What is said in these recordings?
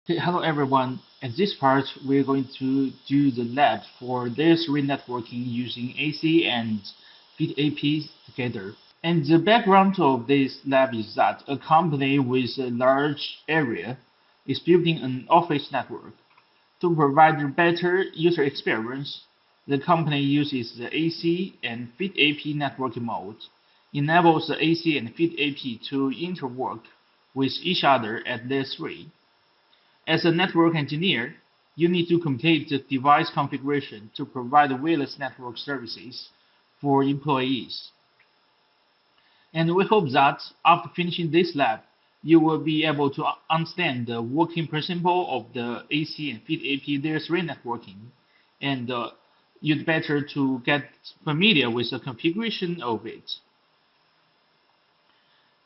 Okay, hello everyone. At this part, we're going to do the lab for layer 3 networking using AC and Fit AP together. And the background of this lab is that a company with a large area is building an office network. To provide a better user experience, the company uses the AC and Fit AP networking mode, enables the AC and Fit AP to interwork with each other at layer 3. As a network engineer, you need to complete the device configuration to provide wireless network services for employees. And we hope that after finishing this lab, you will be able to understand the working principle of the AC and Fit AP layer 3 networking, and you'd better to get familiar with the configuration of it.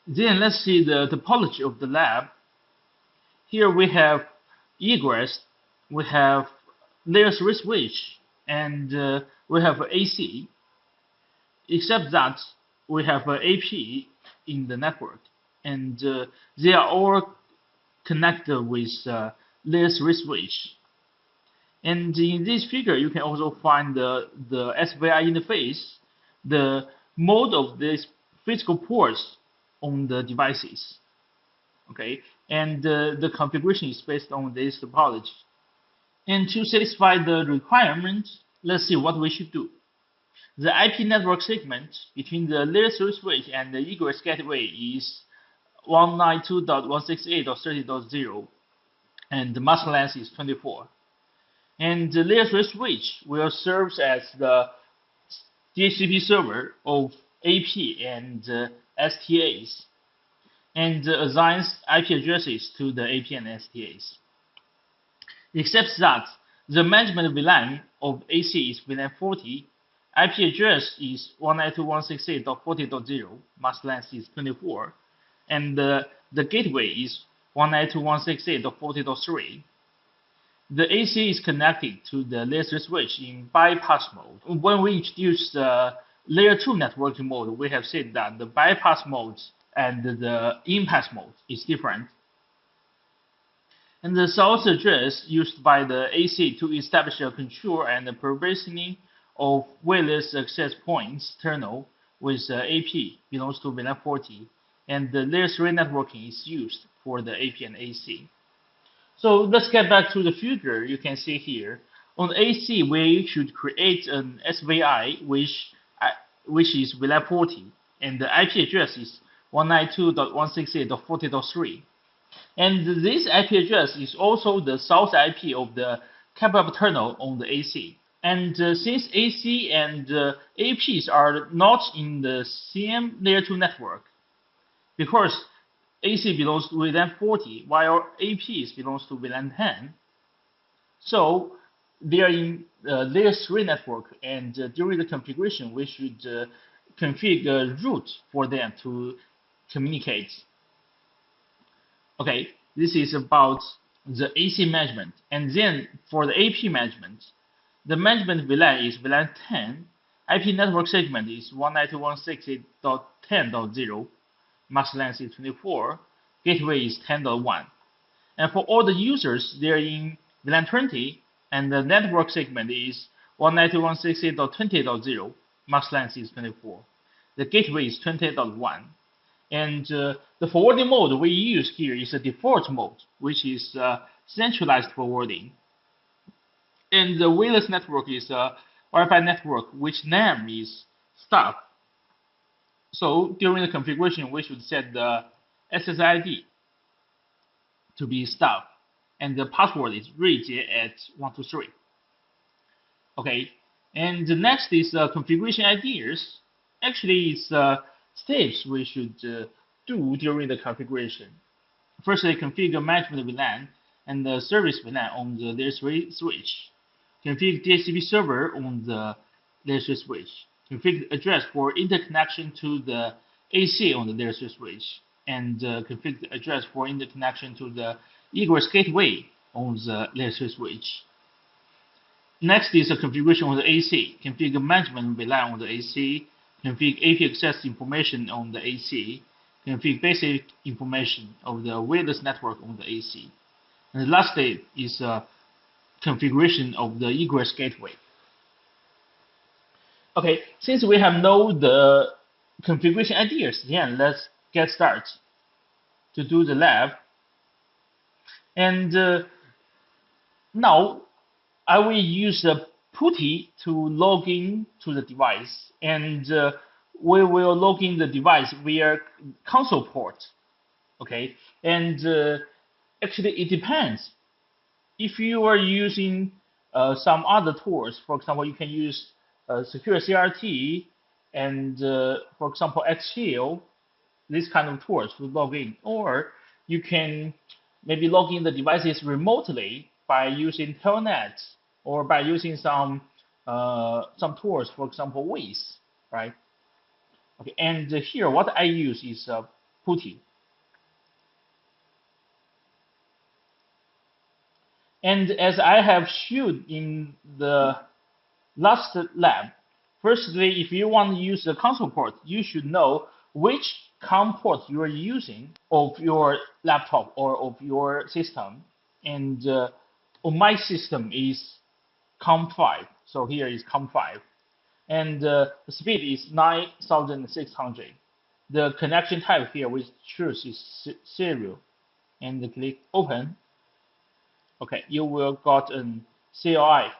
Then let's see the topology of the lab. Here we have egress, we have layer 3 switch, and we have AC, except that we have AP in the network, and they are all connected with layer 3 switch. And in this figure, you can also find the SVI interface, the mode of these physical ports on the devices. Okay, and the configuration is based on this topology. And to satisfy the requirement, let's see what we should do. The IP network segment between the layer 3 switch and the egress gateway is 192.168.30.0, and the mask length is 24. And the layer 3 switch will serve as the DHCP server of AP and STAs, and assigns IP addresses to the AP and STAs. Except that the management VLAN of AC is VLAN 40, IP address is 192.168.40.0, mask length is 24, and the gateway is 192.168.40.3. The AC is connected to the layer 3 switch in bypass mode. When we introduced the layer 2 networking mode, we have said that the bypass mode and the in-pass mode is different. And the source address used by the AC to establish a control and the provisioning of wireless access points terminal with AP belongs to VLAN 40, and the layer 3 networking is used for the AP and AC. So let's get back to the figure you can see here. On AC, we should create an SVI which is VLAN 40, and the IP address is 192.168.40.3. And this IP address is also the source IP of the cap-up terminal on the AC. And since AC and APs are not in the same layer 2 network, because AC belongs to VLAN 40 while APs belongs to VLAN 10, so they are in layer 3 network, and during the configuration we should configure route for them to communicate. Okay, this is about the AC management. And then for the AP management, the management VLAN is VLAN 10, IP network segment is 192.168.10.0, mask length is 24, gateway is 10.1. And for all the users, they're in VLAN 20, and the network segment is 192.168.20.0, mask length is 24. The gateway is 20.1. And the forwarding mode we use here is a default mode, which is centralized forwarding. And the wireless network is a Wi-Fi network, which name is staff. So during the configuration, we should set the SSID to be staff, and the password is Ruijie at 123. Okay, and the next is configuration ideas. Actually, it's steps we should do during the configuration. Firstly, configure management VLAN and the service VLAN on the layer 3 switch. Configure DHCP server on the layer 3 switch. Configure the address for interconnection to the AC on the layer 3 switch. And configure the address for interconnection to the egress gateway on the layer 3 switch. Next is the configuration on the AC. Configure management VLAN on the AC. Configure AP access information on the AC, configure basic information of the wireless network on the AC, And the last step is configuration of the egress gateway. Okay, since we have know the configuration ideas, then let's get started to do the lab. And now I will use the PuTTY to log in to the device, and we will log in the device via console port. Okay, and actually it depends. If you are using some other tools, for example, you can use secure CRT and, for example, Xshield, this kind of tools to log in, or you can maybe log in the devices remotely by using Telnet or by using some tools, for example, Wiz, right? Okay, and here what I use is PuTTY. And as I have showed in the last lab, firstly, if you want to use the console port, you should know which COM port you are using of your laptop or of your system. And on my system is COM5, so here is COM5. And the speed is 9600. The connection type here we choose is serial. And click open. Okay, you will got an CLI,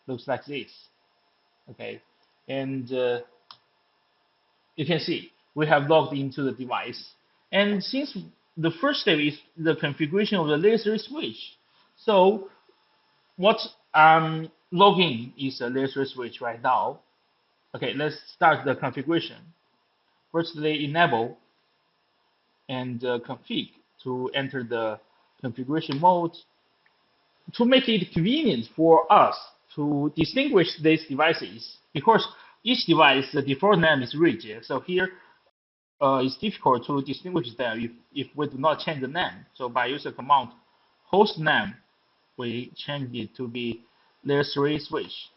looks like this. Okay, and you can see we have logged into the device. And since the first step is the configuration of the layer 3 switch, so what I'm logging is a layer 3 switch right now. Okay, let's start the configuration. Firstly, enable and config to enter the configuration mode. To make it convenient for us to distinguish these devices, because each device, the default name is Ruijie, so here it's difficult to distinguish them if we do not change the name. So by using command host name, we change it to be layer 3 switch.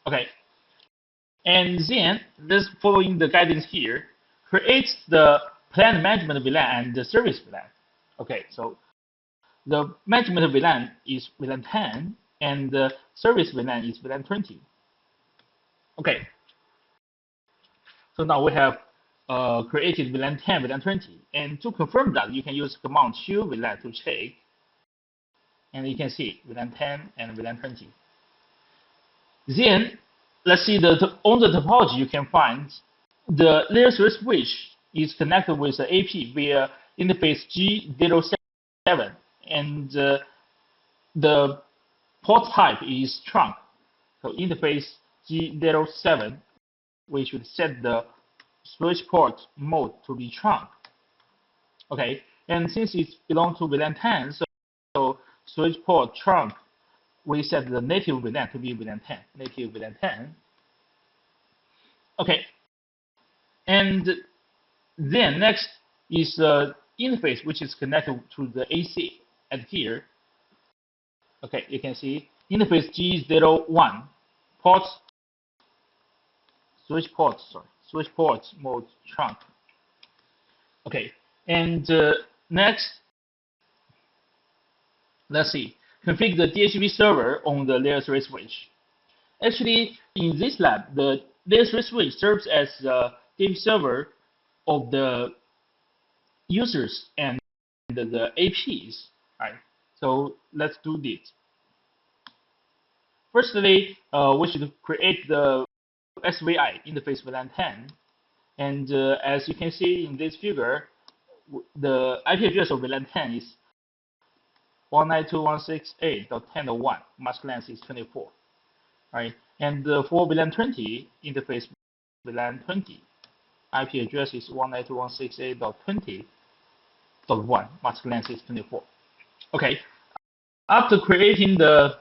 Okay, and then let's following the guidance here, create the plan management VLAN and the service VLAN. Okay, so the management VLAN is VLAN 10, and the service VLAN is VLAN 20. Okay, so now we have created VLAN 10, VLAN 20, and to confirm that, you can use command show VLAN to check, and you can see VLAN 10 and VLAN 20. Then let's see on the topology you can find the layer 3 switch is connected with the AP via interface G07, and the port type is trunk. So interface G07, we should set the switch port mode to be trunk. Okay, and since it belongs to VLAN 10, so switch port trunk, we set the native VLAN to be VLAN 10, native VLAN 10. Okay, and then next is the interface, which is connected to the AC at here. Okay, you can see interface G01 port switch port mode trunk. Okay, and next, let's see, configure the DHCP server on the layer 3 switch. Actually, in this lab, the layer 3 switch serves as the DHCP server of the users and the APs. Right. So let's do this. Firstly, we should create the SVI interface VLAN 10, and as you can see in this figure, the IP address of VLAN 10 is 192.168.10.1. Mask length is 24. Right, and for VLAN 20 interface VLAN 20, IP address is 192.168.20.1. Mask length is 24. Okay, after creating the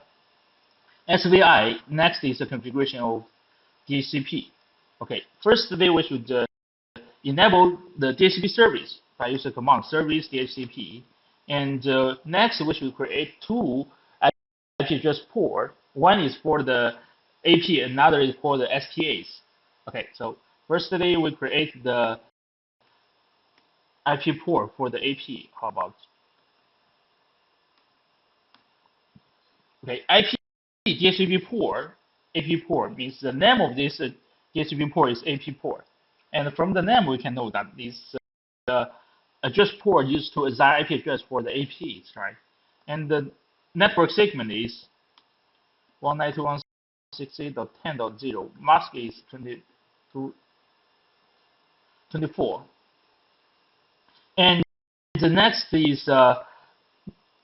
SVI, next is the configuration of DHCP. Okay, firstly we should enable the DHCP service by using the command service DHCP, and next we should create two IP address port. One is for the AP, another is for the STAs. Okay, so firstly we create the IP port for the AP. How about? Okay, IP DHCP port. AP port means the name of this DHCP port is AP port, and from the name we can know that this address port used to assign IP address for the APs, right? And the network segment is 192.168.10.0. Mask is 24. And the next is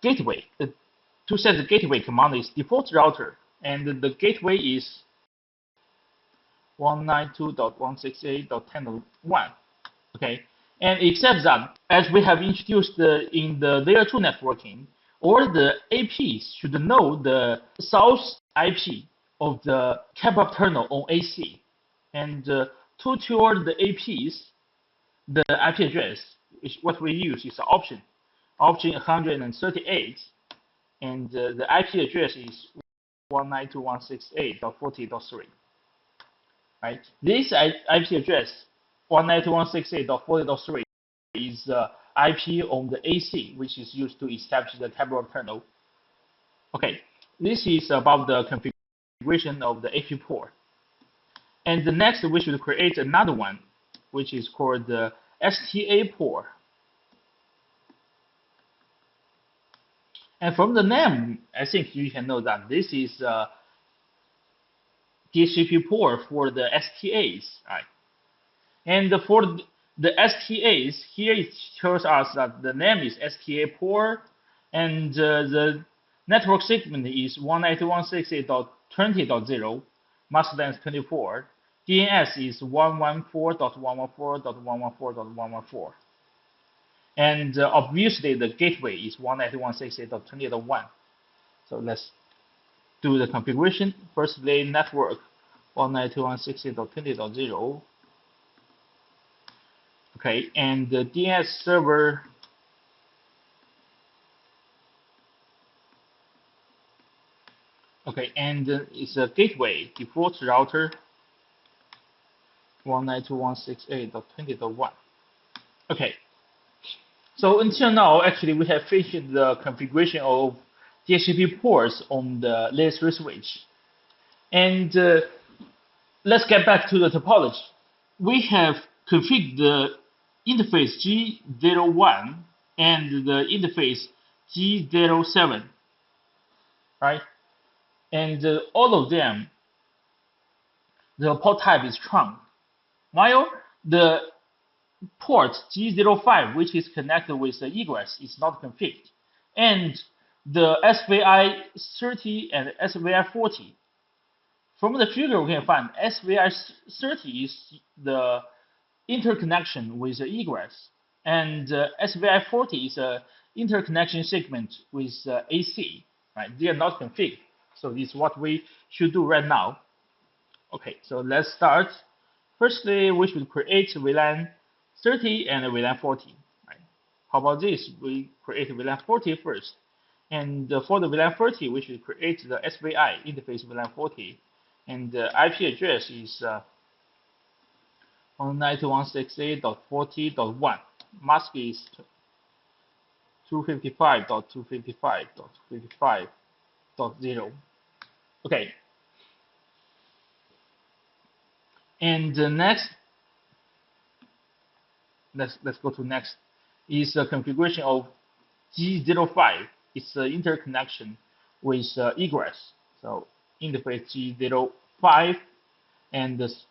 gateway. To set the gateway command is default router, and the gateway is 192.168.10.1. Okay, and except that, as we have introduced in the layer 2 networking, all the APs should know the source IP of the cap-up terminal on AC, and to tune the APs, the IP address, which what we use is option 138, and the IP address is 192.168.40.3. Right? This IP address 192.168.40.3 is IP on the AC, which is used to establish the cap-up terminal. Okay, this is about the configuration of the AP port. And the next, we should create another one, which is called the STA port. And from the name, I think you can know that this is DHCP port for the STAs, right? And for the STAs, here it shows us that the name is STA port, and the network segment is 192.168.20.0, mask length 24. DNS is 114.114.114.114. And obviously the gateway is 192.168.20.1. So let's do the configuration. Firstly, network 192.168.20.0. Okay, and the DNS server okay, and it's a gateway default router 192.168.20.1. Okay, so until now, actually, we have finished the configuration of DHCP ports on the layer 3 switch. And let's get back to the topology. We have configured the interface G01 and the interface G07, right? And all of them, the port type is trunk, while the port G05, which is connected with the egress, is not configured. And the SVI 30 and SVI 40. From the figure, we can find SVI 30 is the interconnection with the egress, and SVI 40 is a interconnection segment with AC. Right? They are not configured. So this is what we should do right now. Okay, so let's start. Firstly, we should create WLAN 30 and WLAN 40. Right? How about this? We create WLAN 40 first. And for the WLAN 30, we should create the SVI interface WLAN 40. And the IP address is 192.168.40.1. Mask is 255.255.255.0. Okay. And the next, let's go to next, is the configuration of G05. It's the interconnection with egress. So interface G05, and this,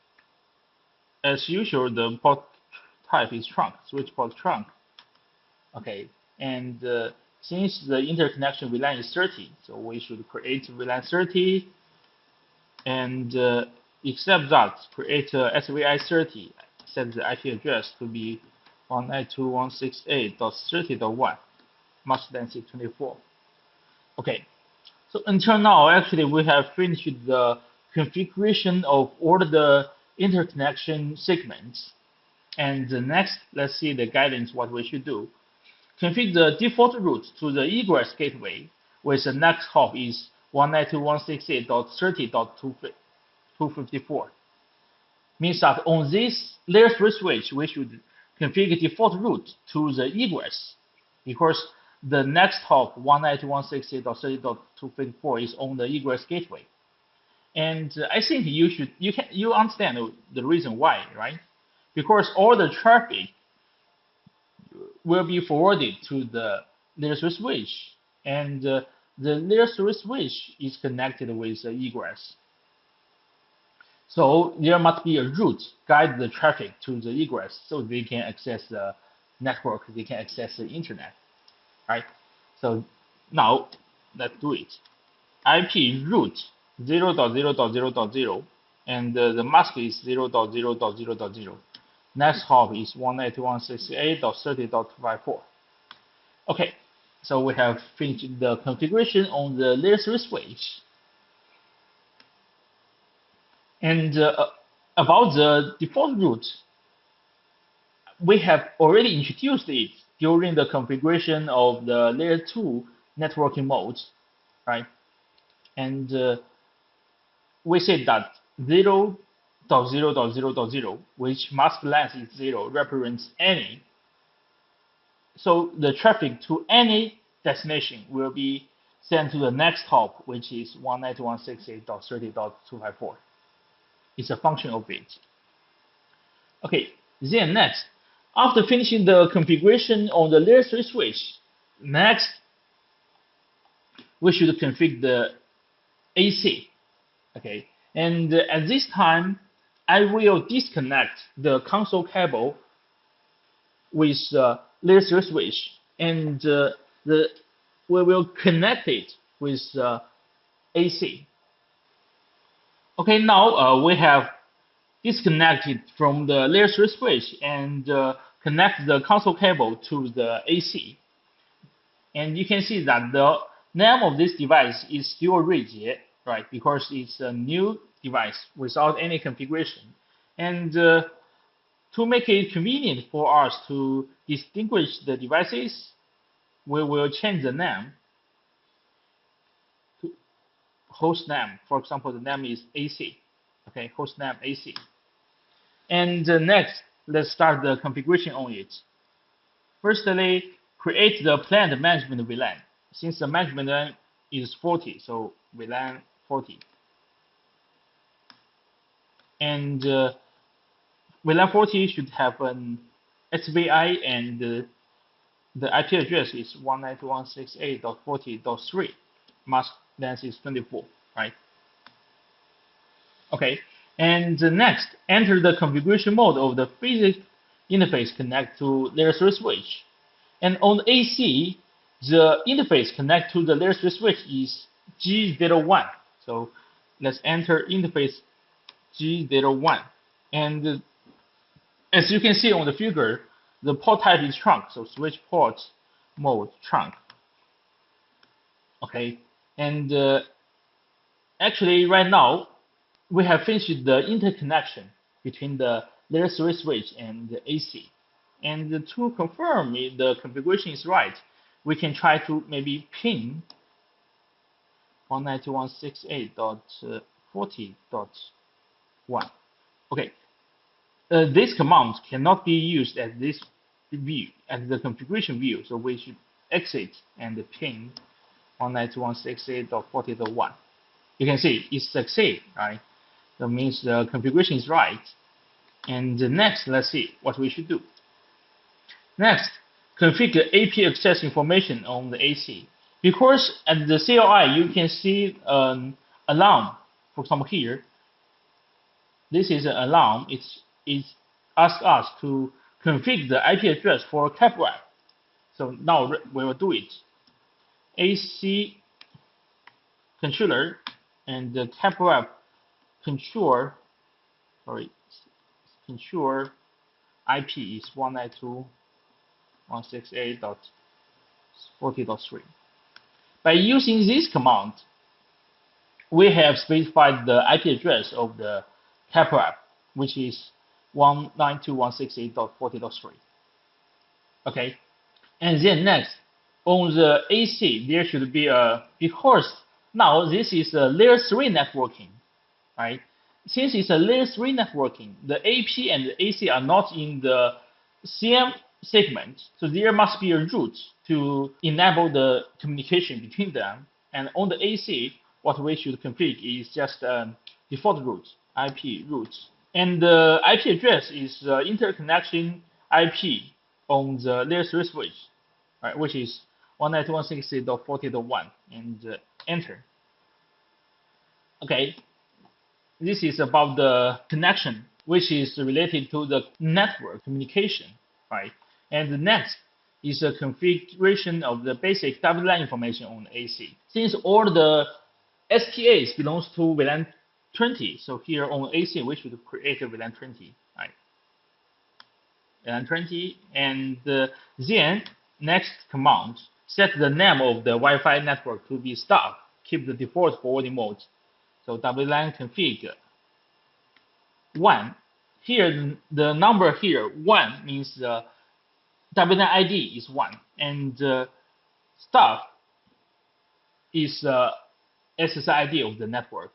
as usual, the port type is trunk, switch port trunk. Okay, and since the interconnection WLAN is 30, so we should create WLAN 30, and except that, create SVI 30, set the IP address to be 192.168.30.1, mask length 24. Okay, so until now, actually, we have finished the configuration of all the interconnection segments. And next, let's see the guidance, what we should do. Configure the default route to the egress gateway, with the next hop is 192.168.30.254. Means that on this layer 3 switch, we should configure default route to the egress, because the next hop 192.168.30.254 is on the egress gateway. And I think you understand the reason why, right? Because all the traffic will be forwarded to the layer 3 switch, and the layer 3 switch is connected with the egress. So there must be a route guide the traffic to the egress so they can access the network, they can access the internet, right? So now let's do it. IP route 0.0.0.0, and the mask is 0.0.0.0. Next hop is 192.168.30.254. Okay, so we have finished the configuration on the layer 3 switch. And about the default route, we have already introduced it during the configuration of the layer 2 networking mode, right? And we said that 0.0.0.0, which mask length is 0, represents any. So the traffic to any destination will be sent to the next hop, which is 192.168.30.254. It's a function of it. Okay, then next, after finishing the configuration on the layer 3 switch, next we should configure the AC. Okay, and at this time, I will disconnect the console cable with the layer 3 switch, and we will connect it with AC. Okay, now we have disconnected from the layer 3 switch and connect the console cable to the AC. And you can see that the name of this device is still Ruijie, right? Because it's a new device without any configuration. And to make it convenient for us to distinguish the devices, we will change the name to host name. For example, the name is AC. Okay, host name AC. And next, let's start the configuration on it. Firstly, create the planned management VLAN. Since the management VLAN is 40, so VLAN 40. And VLAN 40 should have an SVI, and the IP address is 192.168.40.3. Mask length is 24, right? Okay, and next, enter the configuration mode of the physical interface connect to layer 3 switch. And on the AC, the interface connect to the layer 3 switch is G01. So let's enter interface G01. And as you can see on the figure, the port type is trunk, so switch port mode trunk. Okay, and actually right now we have finished the interconnection between the layer 3 switch and the AC. And to confirm if the configuration is right, we can try to maybe ping 192.168.40.1. Okay, this command cannot be used at this view, at the configuration view, so we should exit and ping 192.168.40.1. You can see it succeeds, right? That means the configuration is right. And next, let's see what we should do. Next, configure AP access information on the AC. Because at the CLI, you can see an alarm. For example, here, this is an alarm. It asks us to configure the IP address for CapWeb. So now we will do it. AC controller and the CapWeb control IP is 192.168.40.3. By using this command, we have specified the IP address of the CapWeb, which is 192.168.40.3. Okay, and then next, on the AC, there should be because now this is a layer 3 networking, right? Since it's a layer 3 networking, the AP and the AC are not in the CM segment, so there must be a route to enable the communication between them. And on the AC, what we should configure is just default route, IP route. And the IP address is interconnection IP on the layer 3 switch, right, which is 192.168.40.1, and enter. Okay, this is about the connection, which is related to the network communication, right? And the next is a configuration of the basic WLAN information on the AC. Since all the STAs belongs to WLAN 20, so here on AC we should create a WLAN 20, right? WLAN 20, and then next command, set the name of the Wi-Fi network to be staff, keep the default forwarding mode. So WLAN config 1. Here, the number here, 1, means the WLAN ID is 1, and staff is SSID ID of the network.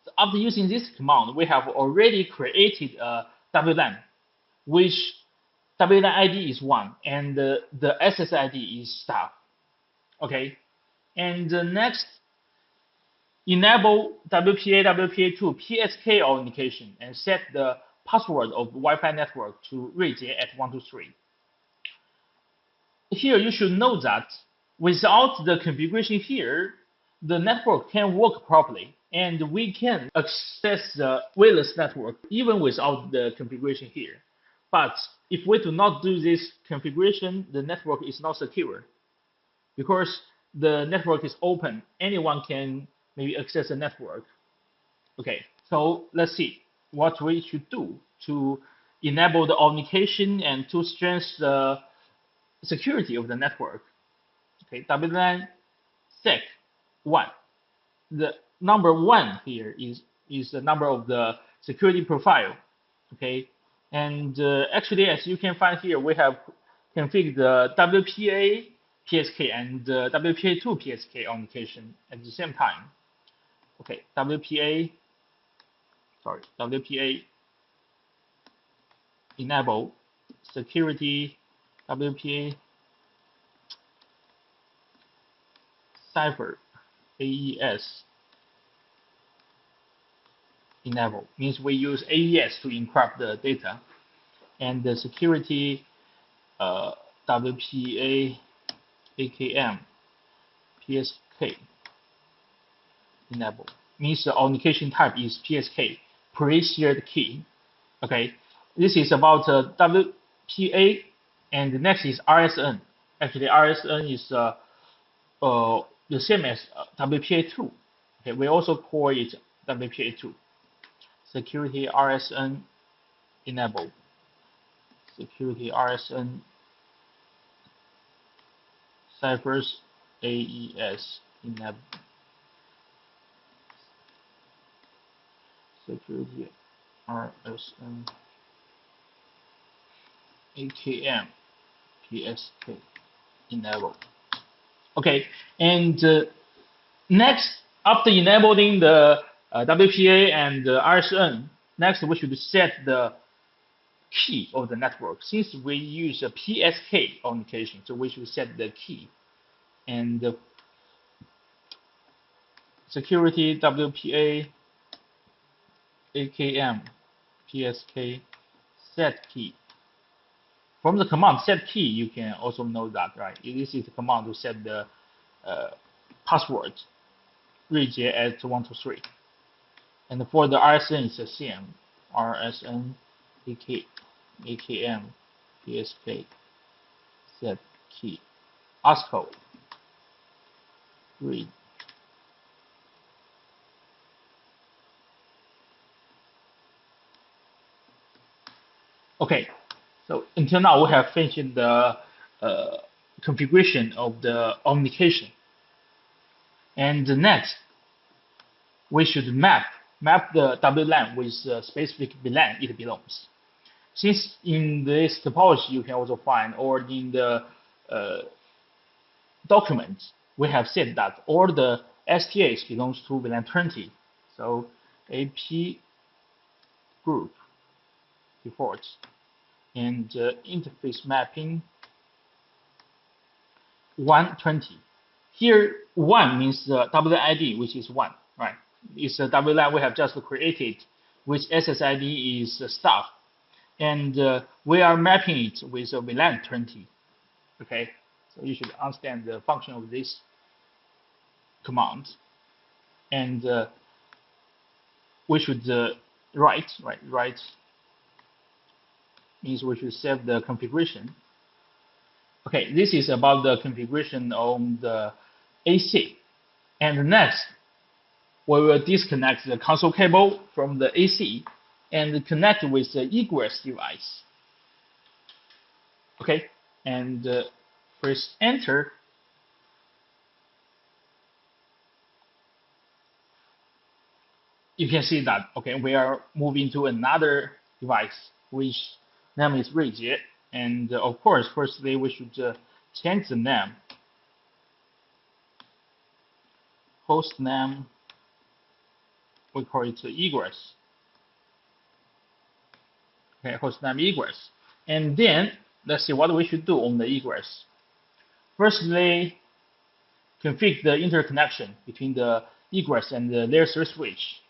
So after using this command, we have already created a WLAN, which WLAN ID is 1, and the SSID ID is staff. Okay, and next, enable WPA2 PSK authentication and set the password of Wi-Fi network to Ruijie at 123. Here you should know that without the configuration here, the network can work properly, and we can access the wireless network even without the configuration here. But if we do not do this configuration, the network is not secure, because the network is open. Anyone can maybe access the network. Okay, so let's see what we should do to enable the authentication and to strengthen the security of the network. Okay, WLAN sec 1. The number 1 here is the number of the security profile. Okay, and actually, as you can find here, we have configured the WPA PSK and WPA2 PSK authentication at the same time. Okay, WPA enable security WPA cipher AES enable means we use AES to encrypt the data, and the security WPA AKM PSK enable means the authentication type is PSK, pre-shared key. Okay, this is about WPA, and the next is RSN. Actually, RSN is the same as WPA2. Okay, we also call it WPA2. Security RSN enable. Security RSN ciphers AES enable. Security RSN AKM PSK enable. Okay, and next, after enabling the WPA and the RSN, next we should set the key of the network. Since we use a PSK authentication, so we should set the key. And security WPA AKM PSK set key. From the command set key, you can also know that, right? This is the command to set the password Ruijie at 123. And for the RSN, it's the same. RSN AKM PSK set key. ASCO read. Okay, so until now we have finished the configuration of the authentication. And next, we should map the WLAN with the specific VLAN it belongs. Since in this topology you can also find, or in the document, we have said that all the STAs belongs to VLAN 20. So AP group default and interface mapping 120. Here 1 means the WLAN, which is 1, right? It's a WLAN we have just created, which SSID is stuff, and we are mapping it with a WLAN 20. Okay, so you should understand the function of this command, and we should write means we should save the configuration. Okay, this is about the configuration on the AC. And next, we will disconnect the console cable from the AC and connect with the egress device. Okay, and press enter. You can see that, okay, we are moving to another device, which name is Ruijie. And of course, firstly, we should change the name. Host name, we call it egress. Okay, host name egress. And then let's see what we should do on the egress. Firstly, configure the interconnection between the egress and the layer 3 switch.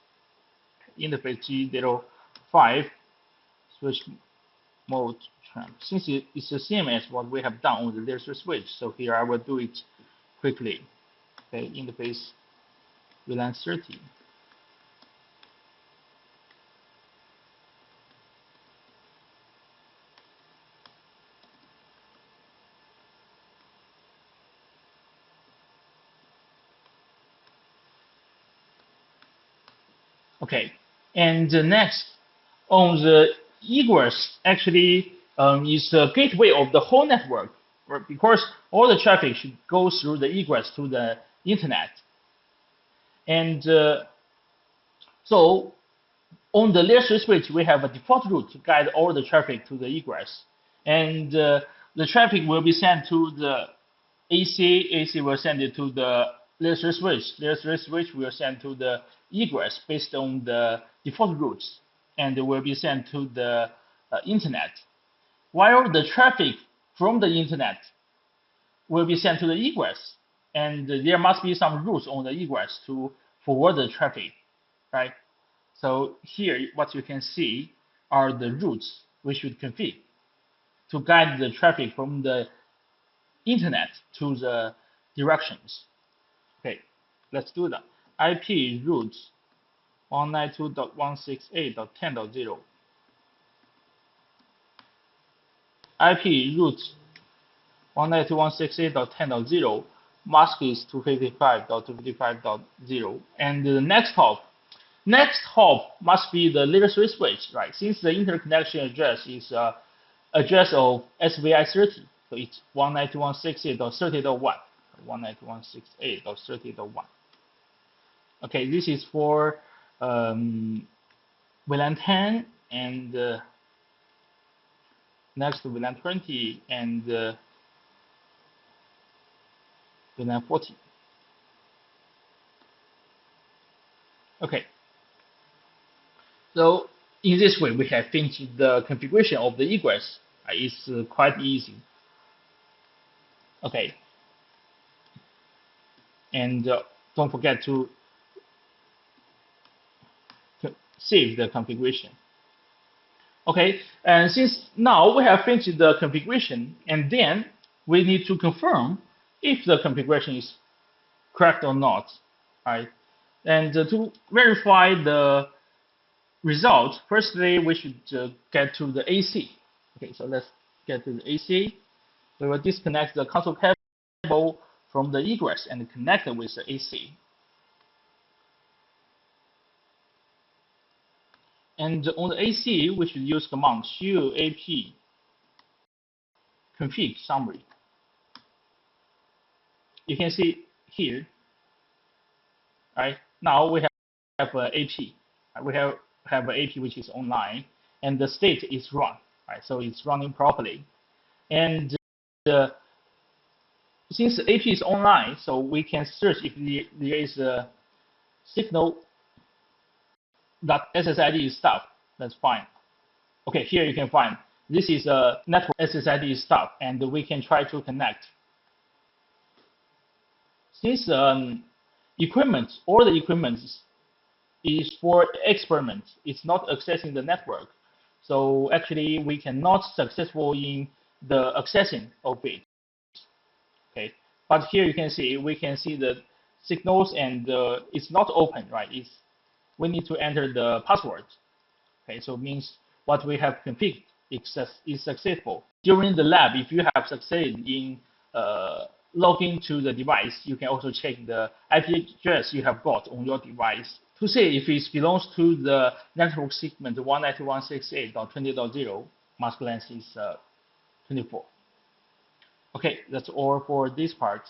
Interface G05 switch mode trend. Since it's the same as what we have done on the layer 3 switch, so here I will do it quickly. Okay, interface WLAN 30. Okay, and next on the egress actually is the gateway of the whole network, right? Because all the traffic should go through the egress to the internet. And so on the layer 3 switch, we have a default route to guide all the traffic to the egress. And the traffic will be sent to the AC. AC will send it to the layer 3 switch. Layer 3 switch will send to the egress based on the default routes, and it will be sent to the internet. While the traffic from the internet will be sent to the egress, and there must be some routes on the egress to forward the traffic, right? So here, what you can see are the routes we should configure to guide the traffic from the internet to the directions. Okay, let's do that. IP routes 192.168.10.0. IP routes 192.168.10.0. Mask is 255.255.0. And the next hop must be the layer 3 switch, right? Since the interconnection address is address of SVI30, so it's 192.168.30.1. 192.168.30.1. Okay, this is for WLAN 10 and next to WLAN 20 and WLAN 40. Okay, so in this way we have finished the configuration of the egress. It's quite easy. Okay, and don't forget to save the configuration. Okay, and since now we have finished the configuration, and then we need to confirm if the configuration is correct or not, right? And to verify the result, firstly we should get to the AC. Okay, so let's get to the AC. We will disconnect the console cable from the egress and connect it with the AC. And on the AC, we should use command q-ap config summary. You can see here, right? Now we have an AP. We have an AP which is online, and the state is run, right? So it's running properly. And since the AP is online, so we can search if there is a signal that SSID is stuck. That's fine. Okay, here you can find This is a network SSID stuff, and we can try to connect. Since equipment, all the equipment is for experiment, it's not accessing the network. So actually, we cannot successful in the accessing of it. Okay, but here you can see we can see the signals, and it's not open, right? We need to enter the password. Okay, so it means what we have configured is successful. During the lab, if you have succeeded in logging to the device, you can also check the IP address you have got on your device to see if it belongs to the network segment 192.168.20.0. Mask length is 24. Okay, that's all for this part.